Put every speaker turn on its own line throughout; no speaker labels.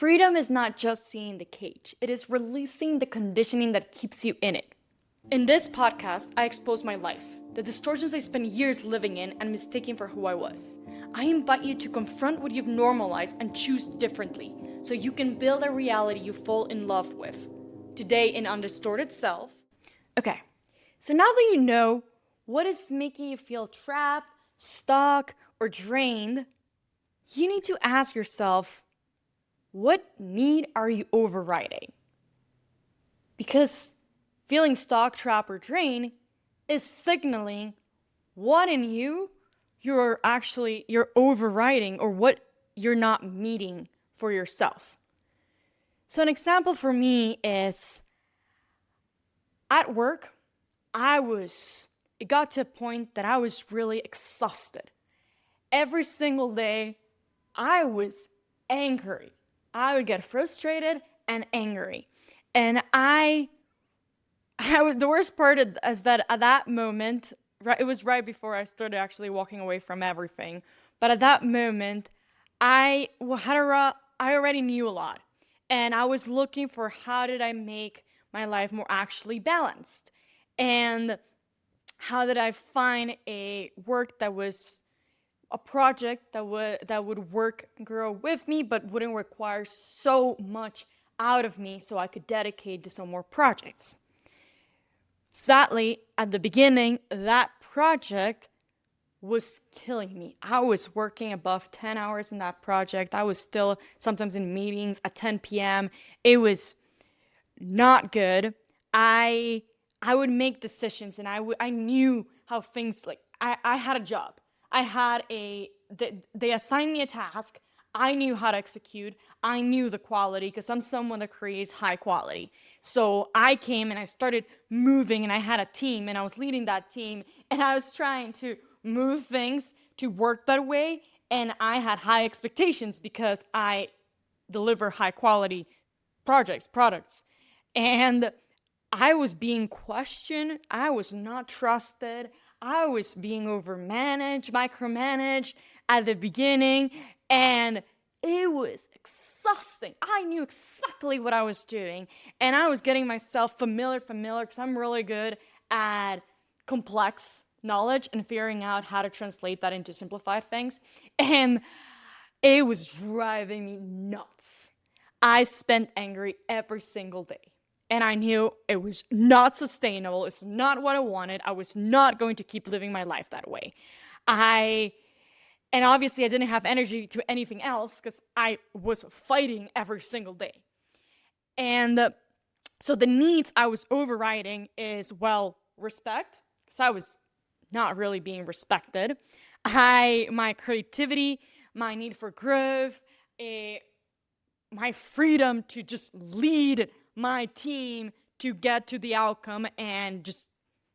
Freedom is not just seeing the cage, it is releasing the conditioning that keeps you in it. In this podcast, I expose my life, the distortions I spent years living in and mistaking for who I was. I invite you to confront what you've normalized and choose differently, so you can build a reality you fall in love with. Today in Undistorted Self. Okay, so now that you know what is making you feel trapped, stuck, or drained, you need to ask yourself, what need are you overriding? Because feeling stuck, trapped, or drained is signaling what in you're overriding or what you're not meeting for yourself. So an example for me is at work, it got to a point that I was really exhausted. Every single day, I was angry. I would get frustrated and angry. And the worst part is that at that moment, right, it was right before I started actually walking away from everything. But at that moment, I already knew a lot. And I was looking for how did I make my life more actually balanced? And how did I find a work that was a project that would work grow with me but wouldn't require so much out of me so I could dedicate to some more projects. Sadly, at the beginning, that project was killing me. I was working above 10 hours in that project. I was still sometimes in meetings at 10 p.m. It was not good. I would make decisions and I knew how things, like, I had a job. They assigned me a task. I knew how to execute. I knew the quality because I'm someone that creates high quality. So I came and I started moving and I had a team and I was leading that team and I was trying to move things to work that way. And I had high expectations because I deliver high quality products. And I was being questioned. I was not trusted. I was being overmanaged, micromanaged at the beginning, and it was exhausting. I knew exactly what I was doing, and I was getting myself familiar, because I'm really good at complex knowledge and figuring out how to translate that into simplified things, and it was driving me nuts. I spent angry every single day. And I knew it was not sustainable. It's not what I wanted. I was not going to keep living my life that way. And obviously I didn't have energy to anything else because I was fighting every single day. And so the needs I was overriding is, well, respect, because I was not really being respected. My creativity, my need for growth, my freedom to just lead my team to get to the outcome and just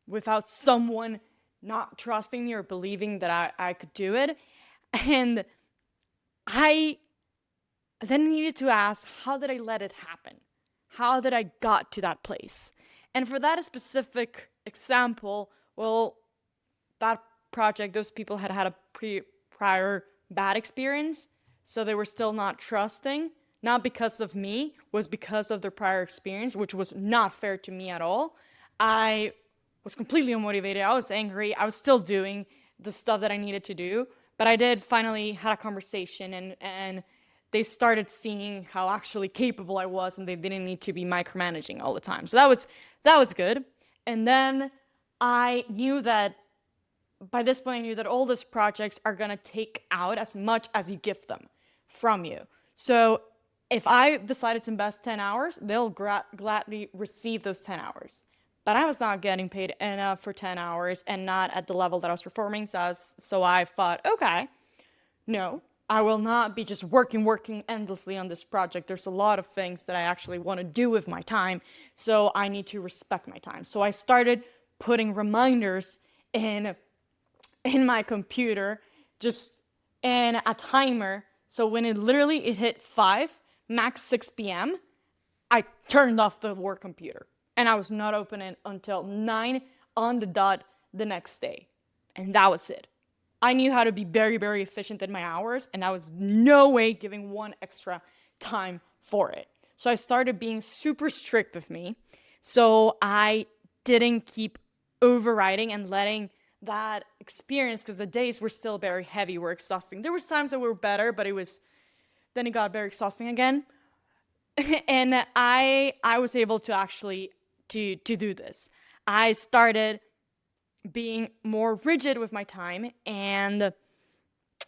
without someone not trusting me or believing that I could do it. And I then needed to ask, how did I let it happen? How did I got to that place? And for that specific example, well, that project, those people had a prior bad experience, so they were still not trusting. Not because of me, was because of their prior experience, which was not fair to me at all. I was completely unmotivated. I was angry. I was still doing the stuff that I needed to do. But I did finally had a conversation and they started seeing how actually capable I was and they didn't need to be micromanaging all the time. So that was good. And then I knew that by this point, I knew that all those projects are going to take out as much as you give them from you. So if I decided to invest 10 hours, they'll gladly receive those 10 hours. But I was not getting paid enough for 10 hours and not at the level that I was performing. So I thought, okay, no, I will not be just working endlessly on this project. There's a lot of things that I actually want to do with my time. So I need to respect my time. So I started putting reminders in my computer, just in a timer. So when it hit 5, max 6 p.m., I turned off the work computer and I was not opening until 9 on the dot the next day. And that was it. I knew how to be very, very efficient in my hours, and I was no way giving one extra time for it. So I started being super strict with me. So I didn't keep overriding and letting that experience, because the days were still very heavy, were exhausting. There was times that were better, but then it got very exhausting again. And I was able to actually to do this. I started being more rigid with my time, and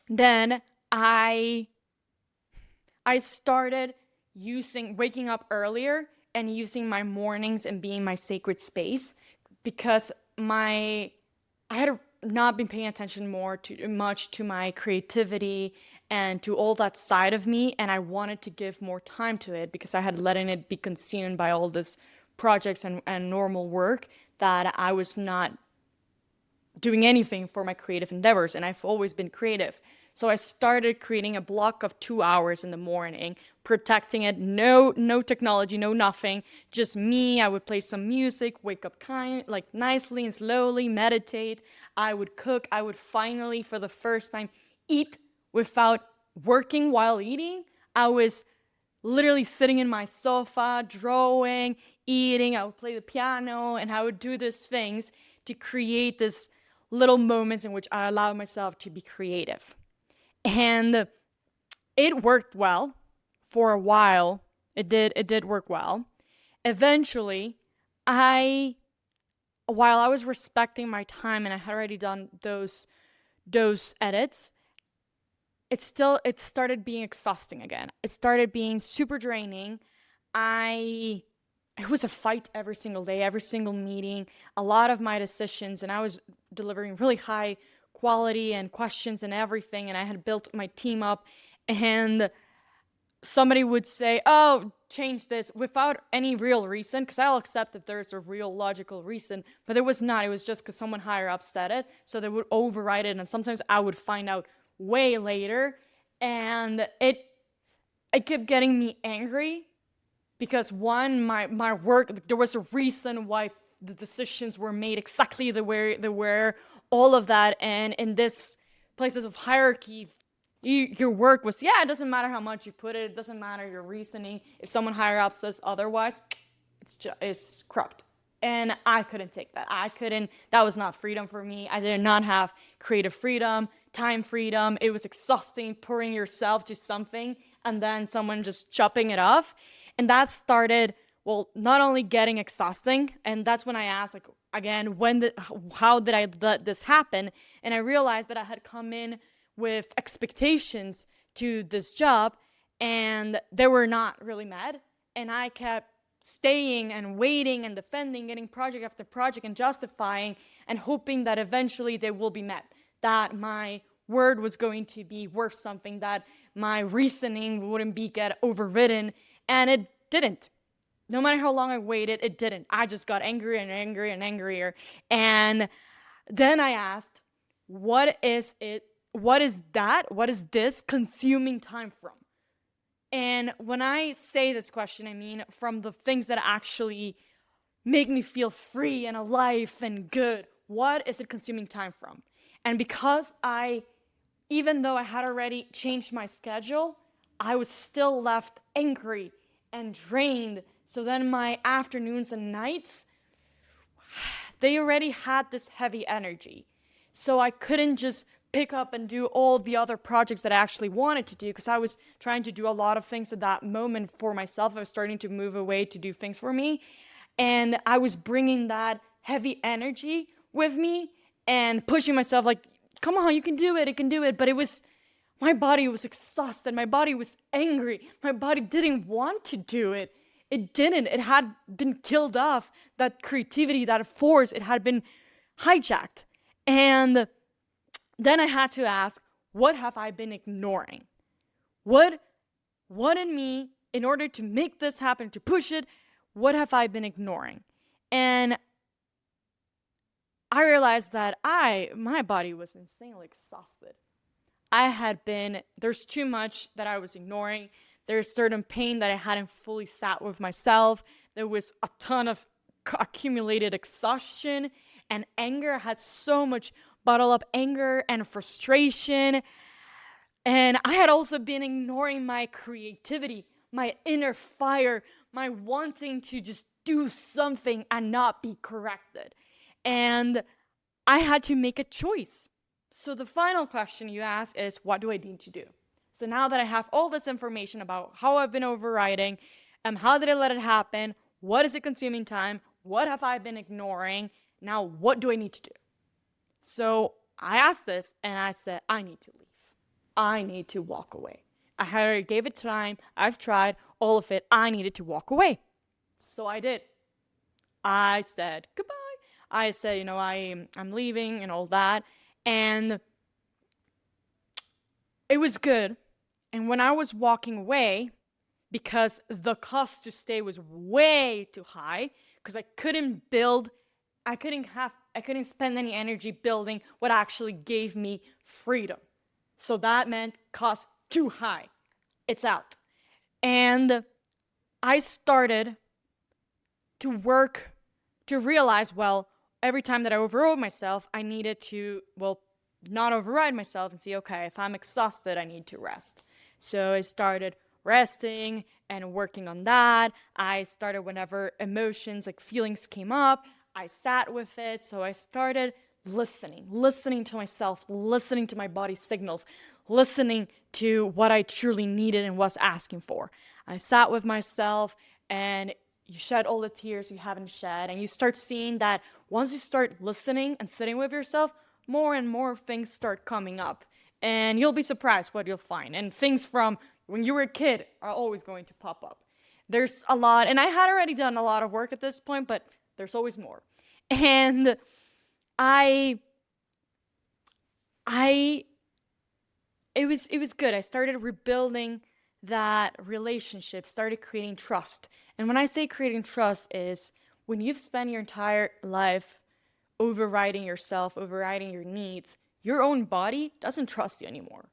then I started waking up earlier and using my mornings and being my sacred space, because I had not been paying attention more too much to my creativity and to all that side of me, and I wanted to give more time to it because I had letting it be consumed by all this projects and normal work, that I was not doing anything for my creative endeavors, and I've always been creative. So I started creating a block of 2 hours in the morning, protecting it. No technology, no nothing. Just me. I would play some music, wake up nicely and slowly, meditate. I would cook. I would finally, for the first time, eat without working while eating. I was literally sitting in my sofa, drawing, eating. I would play the piano, and I would do these things to create this little moments in which I allowed myself to be creative. And it worked well for a while. It did work well. Eventually, while I was respecting my time and I had already done those edits, it started being exhausting again. It started being super draining. It was a fight every single day, every single meeting, a lot of my decisions, and I was delivering really high quality and questions and everything, and I had built my team up, and somebody would say, oh, change this, without any real reason, because I'll accept that there's a real logical reason, but there was not. It was just because someone higher up said it, so they would override it, and sometimes I would find out way later, and it kept getting me angry, because one, my work, there was a reason why the decisions were made exactly the way they were, all of that, and in this places of hierarchy, your work was, it doesn't matter how much you put it doesn't matter your reasoning. If someone higher up says otherwise, it's corrupt. And I couldn't take that. That was not freedom for me. I did not have creative freedom, time freedom. It was exhausting pouring yourself to something and then someone just chopping it off. And that started, not only getting exhausting, and that's when I asked, again, how did I let this happen? And I realized that I had come in with expectations to this job, and they were not really met. And I kept staying and waiting and defending, getting project after project and justifying and hoping that eventually they will be met, that my word was going to be worth something, that my reasoning wouldn't get overridden, and it didn't. No matter how long I waited, it didn't. I just got angrier and angrier and angrier. And then I asked, what is it? What is that? What is this consuming time from? And when I say this question, I mean from the things that actually make me feel free and alive and good. What is it consuming time from? And because even though I had already changed my schedule, I was still left angry and drained. So then my afternoons and nights, they already had this heavy energy. So I couldn't just pick up and do all the other projects that I actually wanted to do, because I was trying to do a lot of things at that moment for myself. I was starting to move away to do things for me. And I was bringing that heavy energy with me and pushing myself like, come on, you can do it, But my body was exhausted. My body was angry. My body didn't want to do it. It didn't. It had been killed off. That creativity, that force, it had been hijacked. And then I had to ask, what have I been ignoring? What in me, in order to make this happen, to push it, what have I been ignoring? And I realized that my body was insanely exhausted. There's too much that I was ignoring. There's certain pain that I hadn't fully sat with myself. There was a ton of accumulated exhaustion and anger. I had so much bottled up anger and frustration. And I had also been ignoring my creativity, my inner fire, my wanting to just do something and not be corrected. And I had to make a choice. So the final question you ask is, what do I need to do? So now that I have all this information about how I've been overriding, how did I let it happen? What is it consuming time? What have I been ignoring? Now, what do I need to do? So I asked this and I said, I need to leave. I need to walk away. I already gave it time. I've tried all of it. I needed to walk away. So I did. I said goodbye. I said, I'm leaving and all that. And it was good. And when I was walking away, because the cost to stay was way too high, because I couldn't spend any energy building what actually gave me freedom. So that meant cost too high. It's out. And I started to work to realize, every time that I overrode myself, I needed to, not override myself and see, okay, if I'm exhausted, I need to rest. So I started resting and working on that. I started whenever emotions, like feelings came up, I sat with it. So I started listening to myself, listening to my body signals, listening to what I truly needed and was asking for. I sat with myself and you shed all the tears you haven't shed, and you start seeing that once you start listening and sitting with yourself, more and more things start coming up. And you'll be surprised what you'll find. And things from when you were a kid are always going to pop up. There's a lot, and I had already done a lot of work at this point, but there's always more. And it was good. I started rebuilding that relationship, started creating trust. And when I say creating trust is when you've spent your entire life overriding yourself, overriding your needs, your own body doesn't trust you anymore.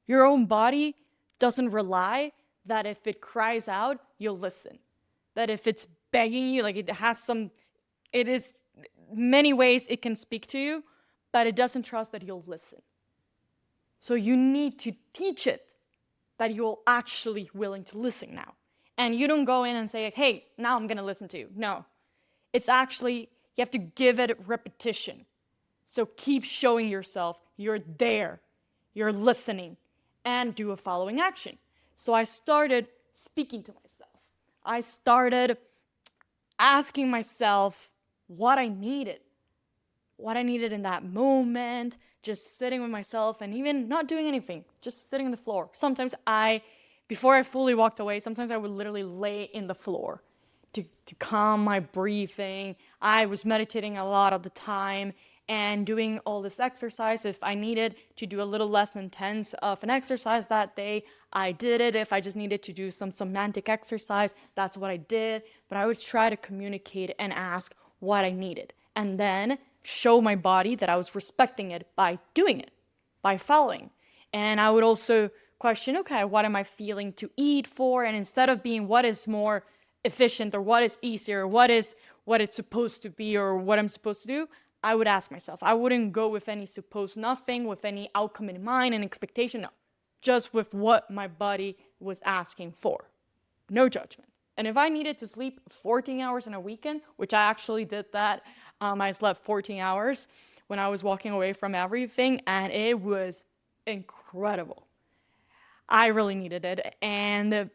Your own body doesn't rely that if it cries out, you'll listen. That if it's begging you, like it is many ways it can speak to you, but it doesn't trust that you'll listen. So you need to teach it that you're actually willing to listen now. And you don't go in and say, hey, now I'm going to listen to you. No. It's actually, you have to give it repetition. So keep showing yourself you're there, you're listening, and do a following action. So I started speaking to myself. I started asking myself what I needed in that moment, just sitting with myself and even not doing anything, just sitting on the floor. Sometimes before I fully walked away, sometimes I would literally lay in the floor to calm my breathing. I was meditating a lot of the time and doing all this exercise. If I needed to do a little less intense of an exercise that day, I did it. If I just needed to do some semantic exercise, that's what I did. But I would try to communicate and ask what I needed. And then show my body that I was respecting it by doing it, by following. And I would also question, okay, what am I feeling to eat for? And instead of being what is more efficient or what is easier, what it's supposed to be or what I'm supposed to do, I would ask myself. I wouldn't go with any supposed nothing, with any outcome in mind and expectation, no. Just with what my body was asking for. No judgment. And if I needed to sleep 14 hours in a weekend, which I actually did that, I slept 14 hours when I was walking away from everything, and it was incredible. I really needed it, and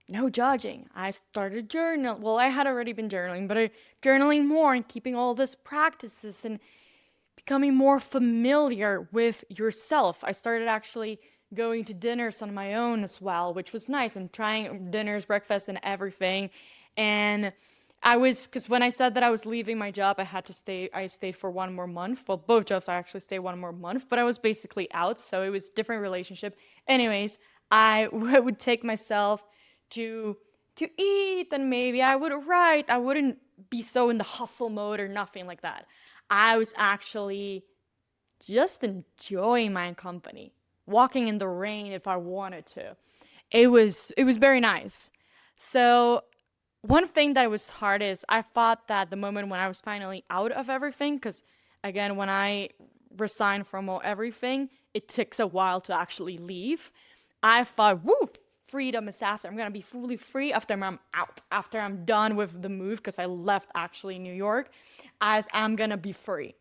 no judging. I started journaling. Well, I had already been journaling, but journaling more and keeping all these practices and becoming more familiar with yourself. I started actually going to dinners on my own as well, which was nice, and trying dinners, breakfast, and everything. And because when I said that I was leaving my job, I stayed for 1 more month. Well, both jobs I actually stayed 1 more month, but I was basically out, so it was different relationship. Anyways, I would take myself to eat, and maybe I would write. I wouldn't be so in the hustle mode or nothing like that. I was actually just enjoying my company, walking in the rain if I wanted to. It was very nice. So one thing that was hard is I thought that the moment when I was finally out of everything, because again, when I resigned from everything, it takes a while to actually leave. I thought, woo, freedom is after. I'm gonna be fully free after I'm out, after I'm done with the move, because I left actually New York, as I'm gonna be free.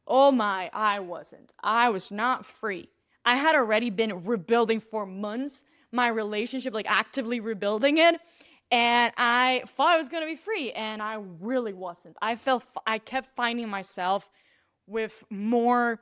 Oh my, I wasn't. I was not free. I had already been rebuilding for months my relationship, like actively rebuilding it. And I thought I was gonna be free, and I really wasn't. I kept finding myself with more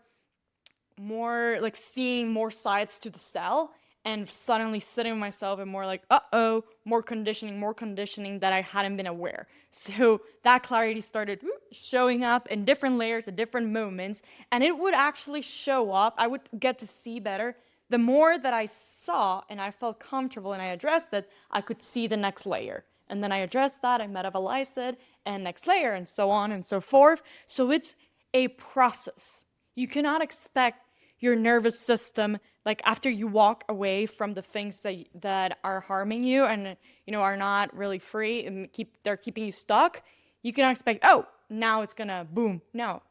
like seeing more sides to the cell, and suddenly sitting with myself and more like, uh-oh, more conditioning that I hadn't been aware. So that clarity started showing up in different layers at different moments, and it would actually show up. I would get to see better. The more that I saw and I felt comfortable and I addressed it, I could see the next layer. And then I addressed that, I metabolized it, and next layer, and so on and so forth. So it's a process. You cannot expect your nervous system, like after you walk away from the things that are harming you and are not really free and they're keeping you stuck. You cannot expect, oh, now it's gonna boom. No,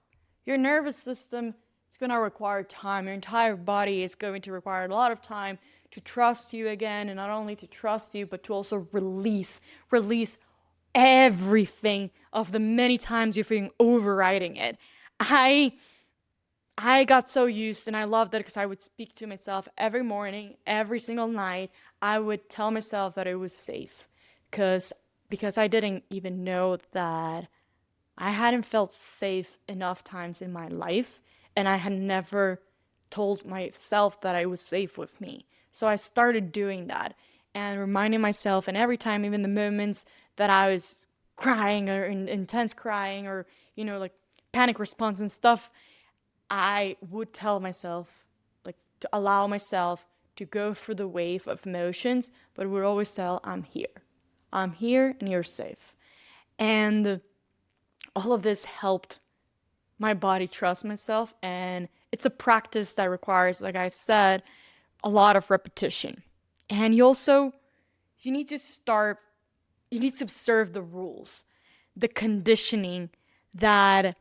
your nervous system is gonna require time. Your entire body is going to require a lot of time to trust you again, and not only to trust you, but to also release everything of the many times you've been overriding it. I got so used, and I loved it, because I would speak to myself every morning, every single night. I would tell myself that it was safe, because I didn't even know that I hadn't felt safe enough times in my life, and I had never told myself that I was safe with me. So I started doing that and reminding myself, and every time, even the moments that I was crying or intense crying or like panic response and stuff, I would tell myself, like, to allow myself to go through the wave of emotions, but would always tell, I'm here. I'm here and you're safe. And all of this helped my body trust myself. And it's a practice that requires, like I said, a lot of repetition. And you need to observe the rules, the conditioning that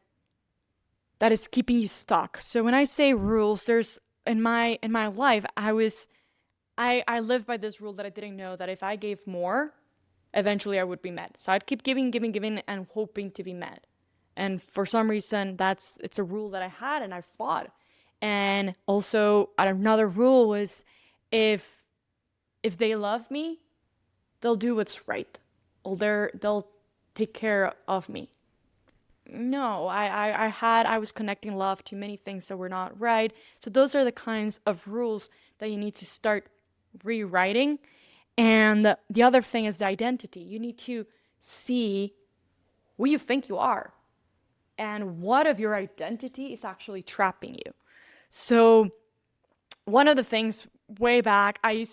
is keeping you stuck. So when I say rules, there's in my life, I lived by this rule that I didn't know, that if I gave more, eventually I would be met. So I'd keep giving, and hoping to be met. And for some reason, it's a rule that I had, and I fought. And also another rule was, if they love me, they'll do what's right. Or they'll take care of me. No, I was connecting love to many things that were not right. So those are the kinds of rules that you need to start rewriting. And the other thing is the identity. You need to see who you think you are and what of your identity is actually trapping you. So one of the things way back, I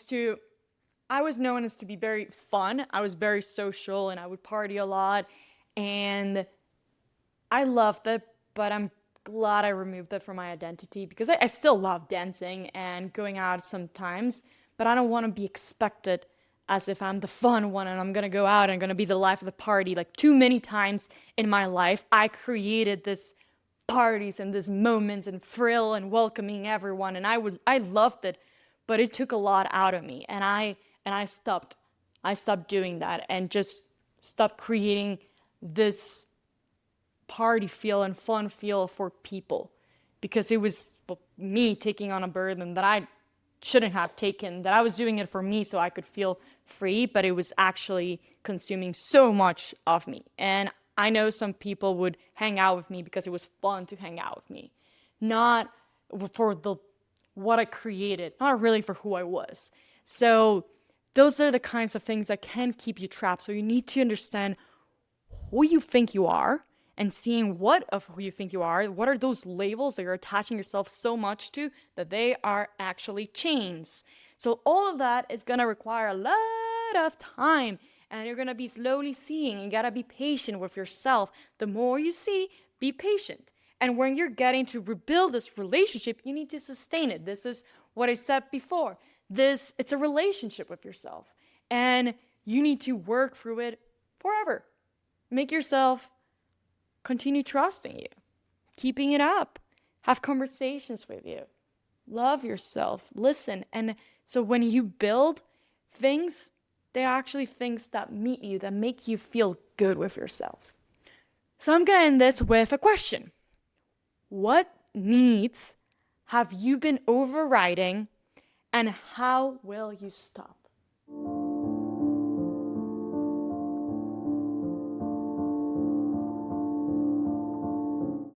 was known as to be very fun. I was very social, and I would party a lot, and I loved it, but I'm glad I removed it from my identity, because I still love dancing and going out sometimes, but I don't want to be expected as if I'm the fun one and I'm going to go out and going to be the life of the party. Like, too many times in my life, I created this parties and these moments and thrill and welcoming everyone, and I loved it, but it took a lot out of me, and I stopped doing that, and just stopped creating this party feel and fun feel for people, because it was me taking on a burden that I shouldn't have taken, that I was doing it for me so I could feel free, but it was actually consuming so much of me. And I know some people would hang out with me because it was fun to hang out with me, not for what I created, not really for who I was. So those are the kinds of things that can keep you trapped. So you need to understand who you think you are, and seeing what of who you think you are, what are those labels that you're attaching yourself so much to that they are actually chains. So all of that is going to require a lot of time, and you're going to be slowly seeing. You got to be patient with yourself. The more you see, be patient. And when you're getting to rebuild this relationship, you need to sustain it. This is what I said before. It's a relationship with yourself, and you need to work through it forever. Make yourself continue trusting you, keeping it up, have conversations with you, love yourself, listen. And so when you build, things, they're actually things that meet you, that make you feel good with yourself. So I'm going to end this with a question. What needs have you been overriding, and how will you stop?